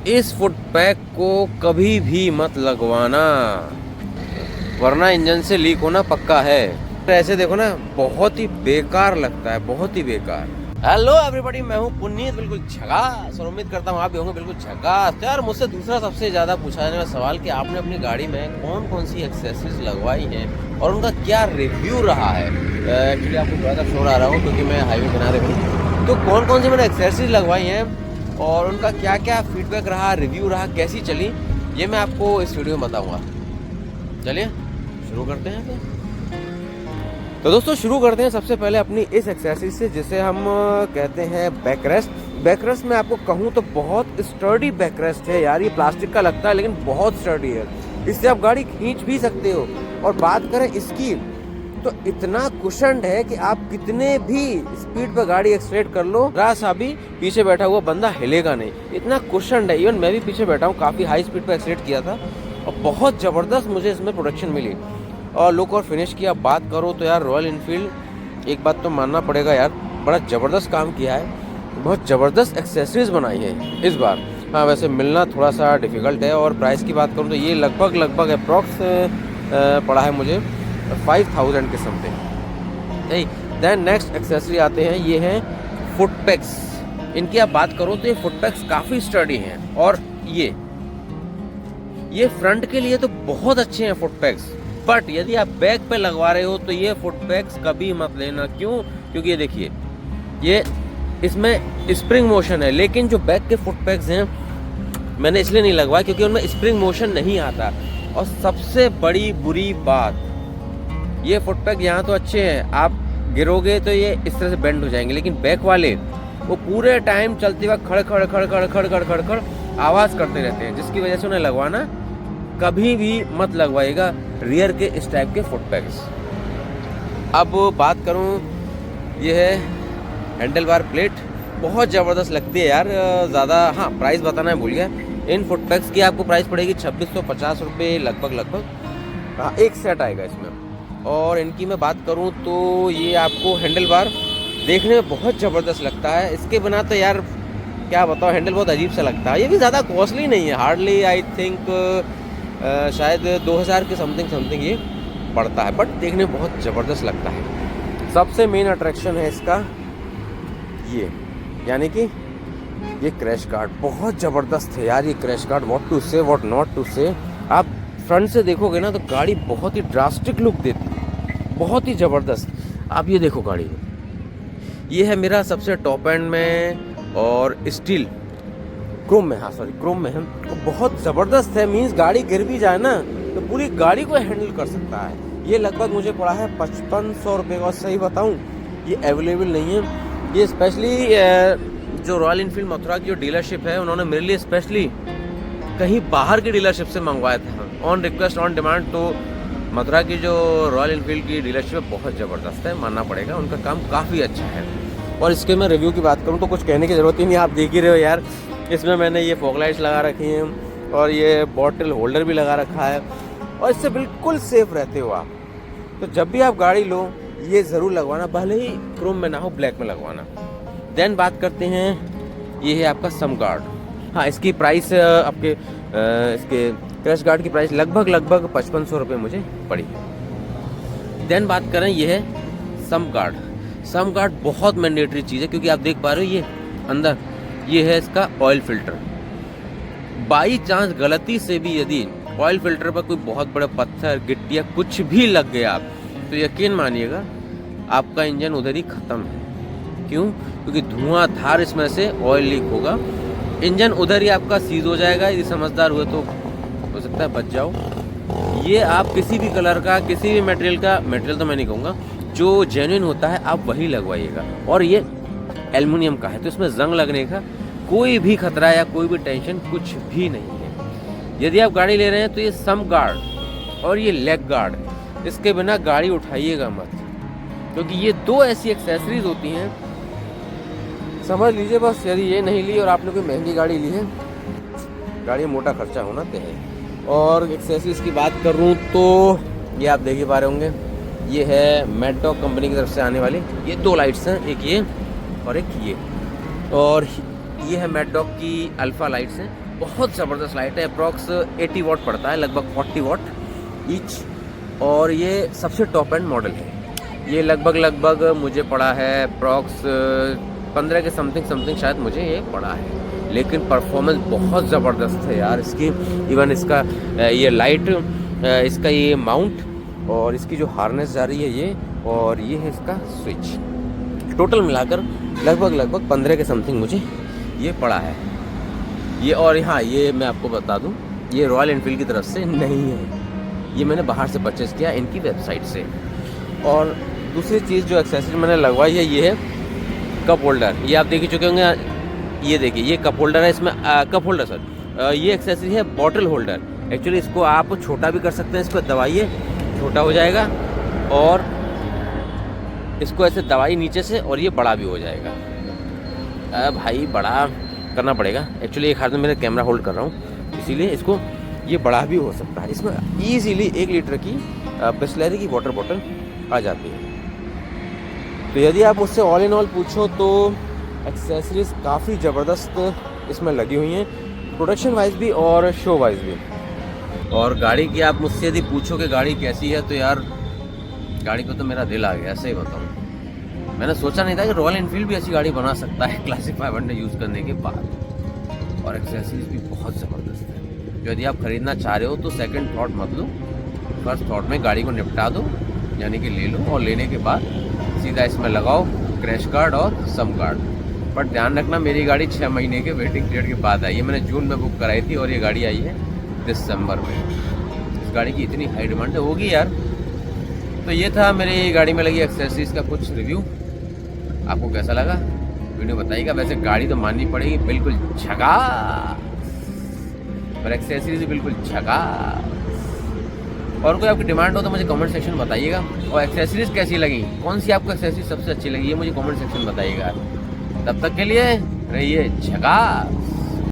इस foot pack को कभी भी मत लगवाना, वरना इंजन से लीक होना पक्का है। ऐसे देखो ना, बहुत ही बेकार लगता है, बहुत ही बेकार। हेलो एवरीबॉडी, मैं हूँ पुनीत, बिल्कुल झकास, और उम्मीद करता हूँ आप भी होंगे बिल्कुल झकास। यार मुझसे दूसरा सबसे ज़्यादा पूछा जाने वाला सवाल कि आपने अपनी गाड़ी में कौन कौन सी एक्सेसरीज लगवाई हैं और उनका क्या रिव्यू रहा है। एक्चुअली आपको थोड़ा सा शोर आ रहा हूँ क्योंकि मैं हाईवे किनारे हूँ। तो कौन कौन सी मैंने एक्सेसरीज लगवाई हैं और उनका क्या क्या फीडबैक रहा, रिव्यू रहा, कैसी चली, ये मैं आपको इस वीडियो में बताऊँगा। चलिए शुरू करते हैं। तो दोस्तों शुरू करते हैं सबसे पहले अपनी इस एक्सेसरीज से, जिसे हम कहते हैं बैकरेस्ट। बैकरेस्ट में आपको कहूँ तो बहुत स्टर्डी बैकरेस्ट है यार। ये प्लास्टिक का लगता है लेकिन बहुत स्टर्डी है, इससे आप गाड़ी खींच भी सकते हो। और बात करें इसकी तो इतना कुशन्ड है कि आप कितने भी स्पीड पर गाड़ी एक्सलेट कर लो, जरा सा भी पीछे बैठा हुआ बंदा हिलेगा नहीं, इतना कुशन्ड है। इवन मैं भी पीछे बैठा हूँ, काफ़ी हाई स्पीड पर एक्सलेट किया था और बहुत ज़बरदस्त मुझे इसमें प्रोडक्शन मिली। और लुक और फिनिश की आप बात करो तो यार रॉयल इनफील्ड, एक बात तो मानना पड़ेगा यार, बड़ा ज़बरदस्त काम किया है, बहुत ज़बरदस्त एक्सेसरीज बनाई है इस बार। हाँ वैसे मिलना थोड़ा सा डिफ़िकल्ट है। और प्राइस की बात करूँ तो ये लगभग अप्रॉक्स पड़ा है मुझे 5000 के समथिंग। देन नेक्स्ट एक्सेसरी आते हैं, ये हैं फुट पैक्स। इनकी आप बात करो तो ये फुट पैक्स काफ़ी स्टर्डी हैं और ये फ्रंट के लिए तो बहुत अच्छे हैं फुट पैक्स, बट यदि आप बैक पे लगवा रहे हो तो ये फुट पैक्स कभी मत लेना। क्यों? क्योंकि ये देखिए, ये इसमें स्प्रिंग मोशन है, लेकिन जो बैक के फुट पैक्स हैं मैंने इसलिए नहीं लगवाया क्योंकि उनमें स्प्रिंग मोशन नहीं आता। और सबसे बड़ी बुरी बात, ये फुट पैक यहाँ तो अच्छे हैं, आप गिरोगे तो ये इस तरह से बेंड हो जाएंगे, लेकिन बैक वाले वो पूरे टाइम चलते वक्त खड़ खड़ खड़ खड़ खड़ खड़ खड़ खड़ आवाज़ करते रहते हैं, जिसकी वजह से उन्हें लगवाना कभी भी मत लगवाइएगा रियर के इस टाइप के फुट पैक्स। अब बात करूं, ये है हैंडल बार प्लेट, बहुत ज़बरदस्त लगती है यार। ज़्यादा हाँ प्राइस बताना है भूल गया। इन फुट पैक्स की आपको प्राइस पड़ेगी 2650 रुपये लगभग। हाँ एक सेट आएगा इसमें। और इनकी मैं बात करूं तो ये आपको हैंडल बार देखने में बहुत ज़बरदस्त लगता है, इसके बिना तो यार क्या बताओ, हैंडल बहुत अजीब सा लगता है। ये भी ज़्यादा कॉस्टली नहीं है, हार्डली आई थिंक शायद 2000 के समथिंग ये पड़ता है, बट देखने में बहुत ज़बरदस्त लगता है। सबसे मेन अट्रैक्शन है इसका ये, यानी कि ये क्रैश गार्ड बहुत ज़बरदस्त है यार। ये क्रैश गार्ड, व्हाट टू से व्हाट नॉट टू से। आप फ्रंट से देखोगे ना तो गाड़ी बहुत ही ड्रास्टिक लुक देती है, बहुत ही ज़बरदस्त। आप ये देखो गाड़ी, ये है मेरा सबसे टॉप एंड में और स्टील क्रोम में, हाँ सॉरी क्रोम में है, तो बहुत ज़बरदस्त है। मीन्स गाड़ी गिर भी जाए ना तो पूरी गाड़ी को हैंडल कर सकता है। ये लगभग मुझे पड़ा है 5500 रुपये का, और सही बताऊँ ये अवेलेबल नहीं है। ये स्पेशली जो रॉयल इनफील्ड मथुरा की जो डीलरशिप है, उन्होंने मेरे लिए स्पेशली कहीं बाहर की डीलरशिप से मंगवाया था, ऑन रिक्वेस्ट ऑन डिमांड। तो मथुरा की जो रॉयल इनफील्ड की डीलरशिप है बहुत ज़बरदस्त है, मानना पड़ेगा, उनका काम काफ़ी अच्छा है। और इसके मैं रिव्यू की बात करूँ तो कुछ कहने की ज़रूरत ही नहीं, आप देख ही रहे हो यार। इसमें मैंने ये फॉग लाइट्स लगा रखी हैं और ये बॉटल होल्डर भी लगा रखा है, और इससे बिल्कुल सेफ रहते हो आप। तो जब भी आप गाड़ी लो ये ज़रूर लगवाना, भले ही क्रोम में ना हो, ब्लैक में लगवाना। देन बात करते हैं, ये है आपका सम गार्ड। हाँ इसकी प्राइस आपके इसके क्रैश गार्ड की प्राइस लगभग 5500 रुपये मुझे पड़ी है। देन बात करें, ये है सम गार्ड। सम गार्ड बहुत मैंडेटरी चीज़ है, क्योंकि आप देख पा रहे हो ये अंदर ये है इसका ऑयल फिल्टर। बाई चांस गलती से भी यदि ऑयल फिल्टर पर कोई बहुत बड़ा पत्थर गिट्टी या कुछ भी लग गया तो यकीन मानिएगा आपका इंजन उधर ही ख़त्म है। क्यों? क्योंकि धुआंधार इसमें से ऑयल लीक होगा, इंजन उधर ही आपका सीज हो जाएगा। यदि समझदार हुए तो हो सकता है बच जाओ। ये आप किसी भी कलर का, किसी भी मटेरियल तो मैं नहीं कहूँगा, जो जेन्युइन होता है आप वही लगवाइएगा। और ये एल्युमिनियम का है तो इसमें जंग लगने का कोई भी खतरा या कोई भी टेंशन कुछ भी नहीं है। यदि आप गाड़ी ले रहे हैं तो ये सम गार्ड और ये लेग गार्ड, इसके बिना गाड़ी उठाइएगा मत, क्योंकि ये दो ऐसी एक्सेसरीज होती हैं, समझ लीजिए बस। यदि ये नहीं ली और आपने कोई महंगी गाड़ी ली है, गाड़ी में मोटा खर्चा होना तय है। और एक्सेसरीज की बात करूँ तो ये आप देख ही पा रहे होंगे, ये है मैडडॉग कंपनी की तरफ से आने वाली ये दो लाइट्स हैं, एक ये और एक ये। और ये है मैडडॉग की अल्फ़ा लाइट्स हैं, बहुत ज़बरदस्त लाइट है। अप्रॉक्स 80 वाट पड़ता है, लगभग 40 वाट ईच, और ये सबसे टॉप एंड मॉडल है। ये लगभग मुझे पड़ा है अप्रॉक्स 15 के समथिंग शायद मुझे ये पड़ा है, लेकिन परफॉर्मेंस बहुत ज़बरदस्त है यार इसकी। इवन इसका ये लाइट, इसका ये माउंट, और इसकी जो हार्नेस जा रही है ये, और ये है इसका स्विच, टोटल मिलाकर लगभग 15 के समथिंग मुझे ये पड़ा है ये। और हाँ, ये मैं आपको बता दूं, ये रॉयल एनफील्ड की तरफ से नहीं है, ये मैंने बाहर से परचेज़ किया इनकी वेबसाइट से। और दूसरी चीज़ जो एक्सेसरी मैंने लगवाई है, ये है कप होल्डर। ये आप देख ही चुके होंगे, ये देखिए ये कप होल्डर है, इसमें कप होल्डर सर, ये एक्सेसरी है बॉटल होल्डर। एक्चुअली इसको आप छोटा भी कर सकते हैं, इसको दबाइए छोटा हो जाएगा, और इसको ऐसे दबाई नीचे से और ये बड़ा भी हो जाएगा। भाई बड़ा करना पड़ेगा, एक्चुअली एक हाथ में मेरा कैमरा होल्ड कर रहा हूँ, इसीलिए इसको ये बड़ा भी हो सकता है। इसमें ईजीली 1 लीटर की बिस्लरी की वाटर बॉटल आ जाती है। तो यदि आप मुझसे ऑल इन ऑल पूछो तो एक्सेसरीज काफ़ी ज़बरदस्त इसमें लगी हुई हैं, प्रोडक्शन वाइज भी और शो वाइज भी। और गाड़ी की आप मुझसे यदि पूछो कि गाड़ी कैसी है, तो यार गाड़ी को तो मेरा दिल आ गया, ऐसे ही बताऊँ। मैंने सोचा नहीं था कि रॉयल एनफील्ड भी ऐसी गाड़ी बना सकता है क्लासिक 500 यूज़ करने के बाद। और एक्सेसरीज भी बहुत ज़बरदस्त है। यदि आप ख़रीदना चाह रहे हो तो सेकंड थॉट मत लो, फर्स्ट थॉट में गाड़ी को निपटा दो, यानी कि ले लो, और लेने के बाद सीधा इसमें लगाओ क्रैश कार्ड और सम कार्ड। बट ध्यान रखना, मेरी गाड़ी 6 महीने के वेटिंग पीरियड के बाद आई है। मैंने जून में बुक कराई थी और ये गाड़ी आई है दिसंबर में। इस गाड़ी की इतनी हाई डिमांड होगी यार। तो ये था मेरी गाड़ी में लगी एक्सेसरीज का कुछ रिव्यू। आपको कैसा लगा वीडियो बताइएगा। वैसे गाड़ी तो माननी पड़ेगी बिल्कुल झकास, और एक्सेसरीज भी बिल्कुल झकास। और कोई आपकी डिमांड हो तो मुझे कमेंट सेक्शन में बताइएगा। और एक्सेसरीज कैसी लगी, कौन सी आपको एक्सेसरीज सबसे अच्छी लगी, ये मुझे कमेंट सेक्शन में बताइएगा। तब तक के लिए रहिए झकास।